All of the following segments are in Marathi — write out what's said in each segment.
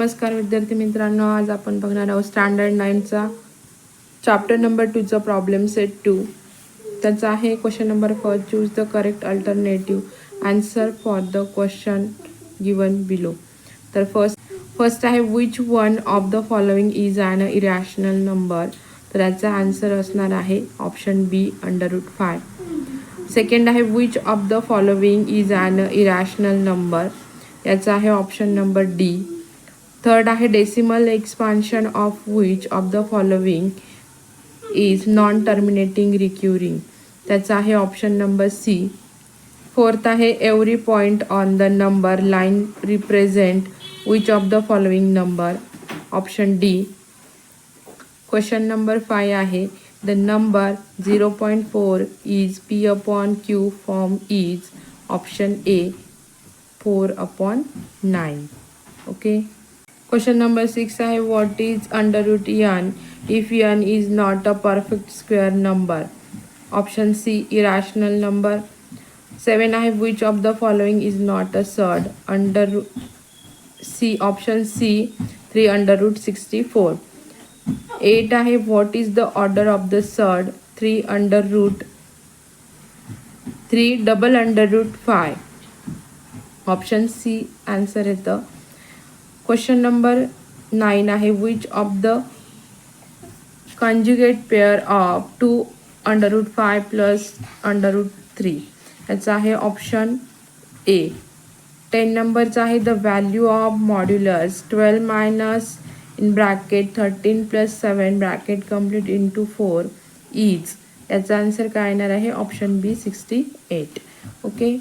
नमस्कार विद्यार्थी मित्रांनो, आज आपण बघणार आहोत स्टँडर्ड 9चा चॅप्टर नंबर 2चा प्रॉब्लेम सेट 2. त्याचा आहे question number 1. Choose the correct alternative answer for the question given below. तर फर्स्ट आहे which one of the following is an irrational number. तर याचा आन्सर असणार आहे ऑप्शन बी √5. सेकंड आहे which of the following is an irrational number. याचा आहे ऑप्शन नंबर डी. थर्ड आहे decimal expansion of which of the following is non terminating recurring. त्याचा आहे ऑप्शन नंबर सी. फोर्थ आहे every point on the number line represent which of the following number. Option D. Question number 5 आहे the number 0.4 is p/q form is. Option A 4/9. Okay. Question number 6 आहे what is √n if n is not a perfect square number. Option C irrational number. 7 आहे which of the following is not a surd. C option C 3/64. 8 आहे what is the order of the surd. 3 double √5. Option C answer येतं. क्वेश्चन नंबर 9 आहे which of the conjugate pair of 2√5 plus √3. याचा आहे ऑप्शन ए. 10 नंबरचा आहे the value of modulus 12 minus in bracket 13 plus 7 bracket complete into 4 is. याचा आन्सर काय येणार आहे ऑप्शन बी 68. ओके.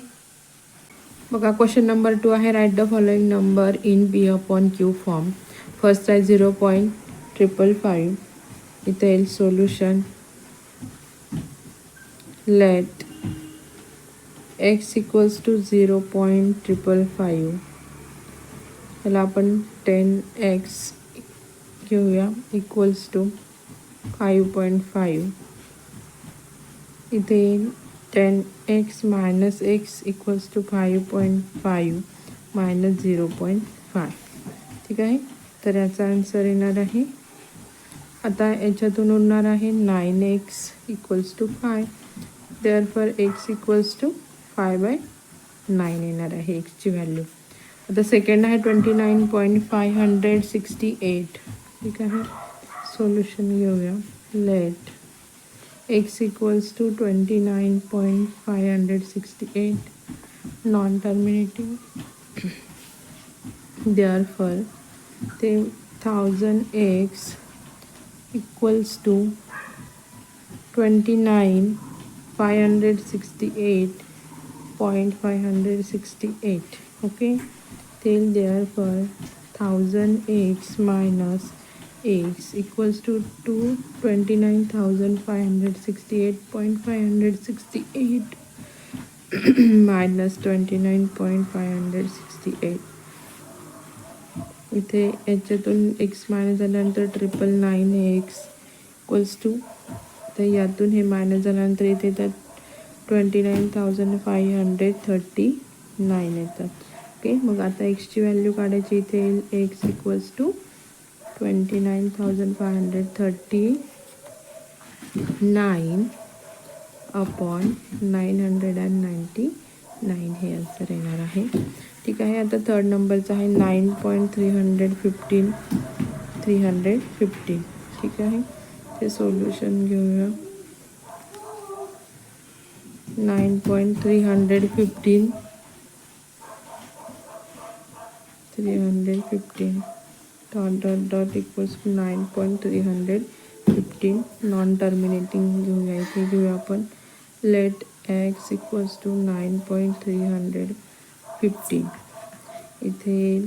बघा क्वेश्चन नंबर 2 आहे right the following number in p/q form. First आहे 0.555. इथे येईल solution. Let x equals to 0.555. त्याला आपण 10x घेऊया इक्वल्स टू 5.5. इथे 10x minus x equals to 5.5 minus 0.5. ठीक आहे. तर याचा आन्सर येणार आहे. आता याच्यातून उरणार आहे 9x equals to 5. Therefore x equals to 5/9 येणार आहे एक्सची व्हॅल्यू. आता सेकंड आहे 29.568. ठीक आहे. सोल्युशन घेऊया. Let x equals to 29.568 non terminating. Therefore ते 1000x इक्वल्स टू 29,568.568. ओके. तेल therefore 1000x minus x equals to 29,568.568 minus 29.568. इथे याच्यातून x मायनस झाल्यानंतर 999x इक्वल्स टू. तर यातून हे मायनस झाल्यानंतर इथे तर 29,539 येतात. ओके. मग आता एक्सची व्हॅल्यू काढायची. इथे येईल x इक्वल्स टू 29,539 अपॉन 999 हे आन्सर येणार आहे. ठीक आहे. आता थर्ड नंबरचा आहे 9.315. ठीक आहे. ते सोल्युशन घेऊया. 9.315 dot equals to 9.315 non terminating घेऊया. इथे घेऊया आपण. Let x equals to 9.315. इथे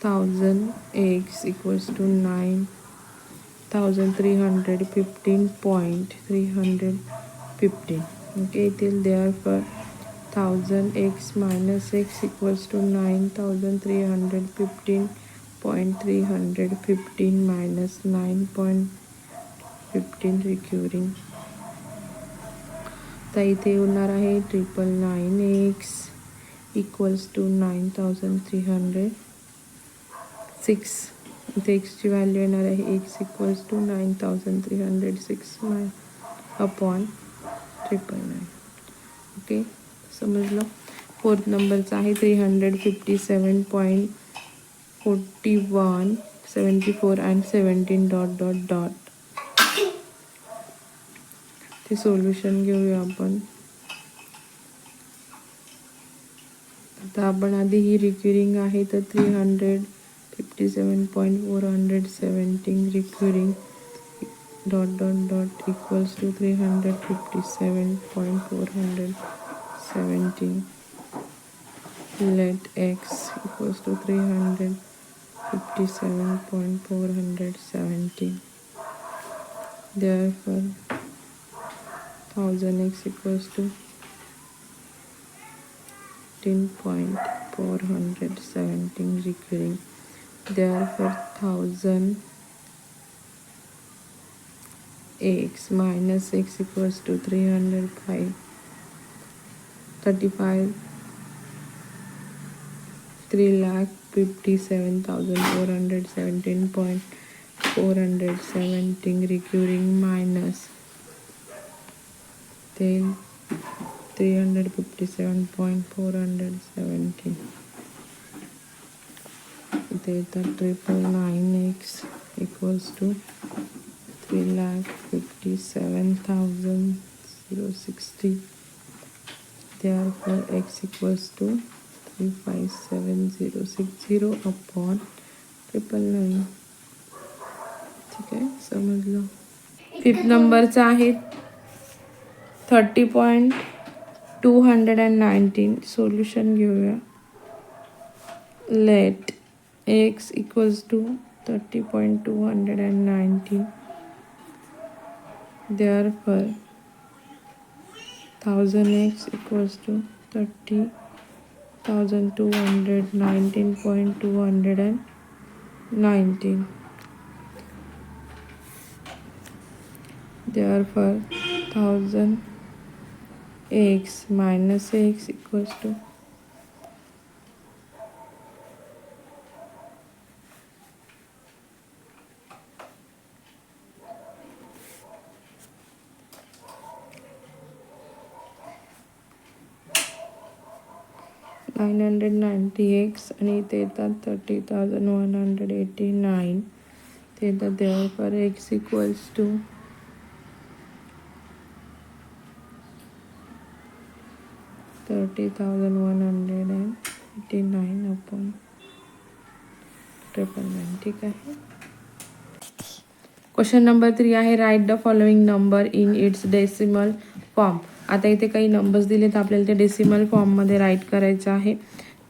1000x इक्वल्स टू 9,315.315. ओके. इथे therefore 1000x minus x equals to 9,315.315 minus 9.15 recurring. तर इथे होणार आहे 999x इक्वल्स टू 9,300 6 इथे एक्सची व्हॅल्यू येणार आहे x equals to 9306 upon 999. Okay, समजलं. फोर्थ नंबरचा आहे 357.41 अँड 17 डॉट डॉट डॉट. ते सोल्युशन घेऊया आपण. आता आपण आधी ही रिक्युरिंग आहे तर 357.417 recurring dot dot dot equals to 357.417. let x equals to 357.417. therefore 1000x equals to 15.417 recurring. Therefore 1000 x minus x equals to 357,417.417 recurring minus then 357.417 data 999x equals to 357,060. therefore x equals to 357060 upon 999. ठीक आहे, समजलं. फिफ्थ नंबरचा आहे 30.219. सोल्युशन घेऊया. Let x equals to 30.219. therefore 1000x equals to 30,219.219. therefore 1000x minus x equals to 990x आणि इथे येतात 30,189. ते येतात therefore x equals to 30,189 upon 999. ठीक आहे. क्वेश्चन नंबर 3 आहे right the following number in its decimal form. आता इथे काही नंबर्स दिलेत, आपल्याला ते डेसिमल फॉर्ममध्ये राईट करायचं आहे.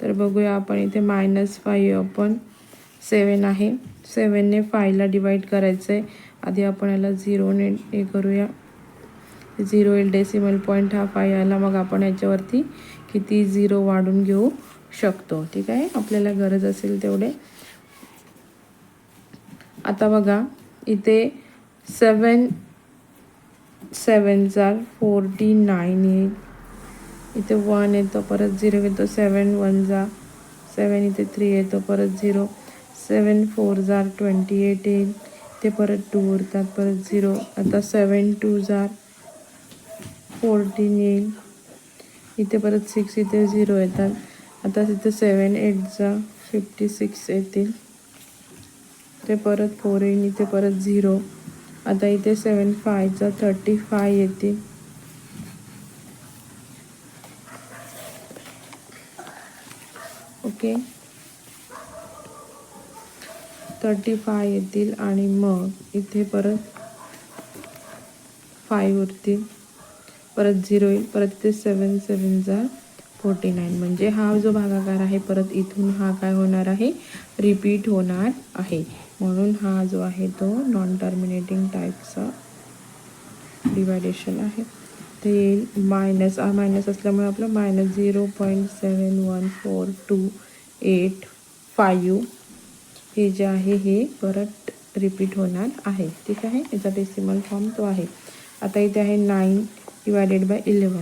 तर बघूया आपण. इथे -5/7 आहे. 7ने 5ला डिवाईड करायचं आहे. आधी आपण याला 0ने हे करूया. 0 येईल, डेसिमल पॉईंट हा 5 आला. मग आपण याच्यावरती किती 0 वाढून घेऊ शकतो. ठीक आहे, आपल्याला गरज असेल तेवढे. आता बघा इथे 7 7 जार 49 येईल. इथे 1 येतो, परत 0 येतो. 7 1 जा 7, इथे 3 येतो, परत 0. 7 4 जार 28 येईल. इथे परत 2 उरतात, परत 0. आता 7 2 जार 14 येईल. इथे परत 6, इथे 0 येतात. आता इथे 7 8 जा 56 येतील. इथे परत 4 येईल, इथे परत 0. आता इथे 7 5 जा 35 येतील. ओके, 35 येतील आणि मग इथे परत 5 उरतील, परत 0 येईल. परत इथे 7 7 जा 49. म्हणजे हा जो भागाकार आहे परत इथून हा काय होणार आहे, रिपीट होणार आहे. म्हणून हा जो आहे तो नॉन टर्मिनेटिंग टाईपचा डिवायडेशन आहे. ते येईल मायनस असल्यामुळे आपलं -0.714285 हे जे आहे हे परत रिपीट होणार आहे. ठीक आहे, याचा डेसिमल फॉर्म तो आहे. आता इथे आहे 9/11.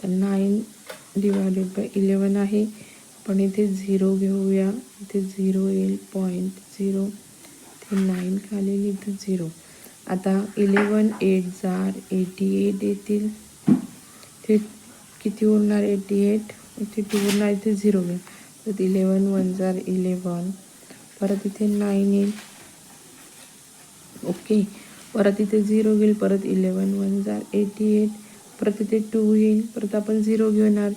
तर 9/11 आहे. पण इथे 0 घेऊया, इथे 0 येईल, 0.0 ते 9 खाली इथे 0. आता 11 8 जार 88 येतील. ते किती उरणार 88, इथे 2 उरणार, इथे 0 घेऊ. तर 11 1 जार 11, परत इथे 9 येईल. ओके, परत इथे 0 घेईल, परत 11 1 जार 88, परत इथे 2 येईल, परत आपण 0 घेणार,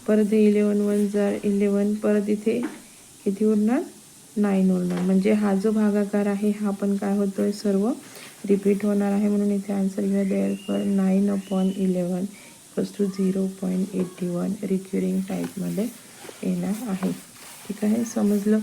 परत 11 1 जार 11, परत इथे किती उरणार 9 उरणार. म्हणजे हा जो भागाकार आहे हा पण काय होतोय सर्व रिपीट होणार आहे. म्हणून इथे आन्सर घेऊया देअरफॉर 9/11 = 0.81 रिक्युरिंग टाईपमध्ये येणार आहे. ठीक आहे, समजलं.